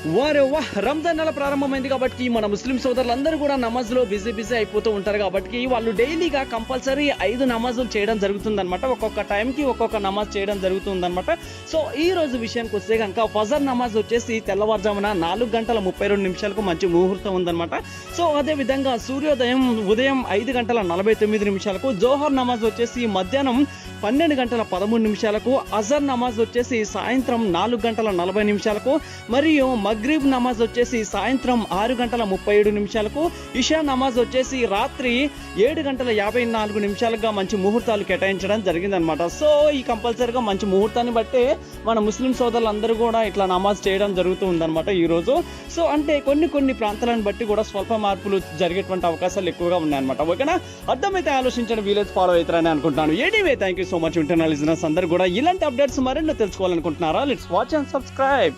వారే వాహ్! రంజాన్ నెల ప్రారంభమైంది కాబట్టి మన ముస్లిం సోదరులందరూ కూడా నమాజ్‌లో బిజీ అయిపోతూ ఉంటారు కాబట్టి వాళ్ళు డైలీగా కంపల్సరీ 5 నమాజులు చేయడం జరుగుతుందన్నమాట. ఒక్కొక్క టైంకి ఒక్కొక్క నమాజ్ చేయడం జరుగుతుందన్నమాట. సో ఈ రోజు విషయానికొస్తే గనుక ఫజర్ నమాజ్ వచ్చేసి తెల్లవారుజామున 4:32 మంచి ముహూర్తం ఉందన్నమాట. సో అదే విధంగా సూర్యోదయం ఉదయం 5:49 జోహర్ నమాజ్ వచ్చేసి మధ్యాహ్నం 12:13 అజర్ నమాజ్ వచ్చేసి సాయంత్రం 4:40 మరియు మగ్రిబ్ నమాజ్ వచ్చేసి సాయంత్రం 6:37 ఇషా నమాజ్ వచ్చేసి రాత్రి 7:54 మంచి ముహూర్తాలు కేటాయించడం జరిగిందనమాట. సో ఈ కంపల్సరీగా మంచి ముహూర్తాన్ని బట్టే మన ముస్లిం సోదరులందరూ కూడా ఇట్లా నమాజ్ చేయడం జరుగుతూ ఉందన్నమాట ఈరోజు. సో అంటే కొన్ని ప్రాంతాలను బట్టి కూడా స్వల్ప మార్పులు జరిగేటువంటి అవకాశాలు ఎక్కువగా ఉన్నాయన్నమాట. ఓకేనా, అర్థమైతే ఆలోచించండి, వీలైతే ఫాలో అవుతారని అనుకుంటున్నాను. Anyway thank you so much. Internal listeners అందరూ కూడా ఇలాంటి అప్డేట్స్ మరెన్నో తెలుసుకోవాలనుకుంటున్నారా? Let's watch and subscribe.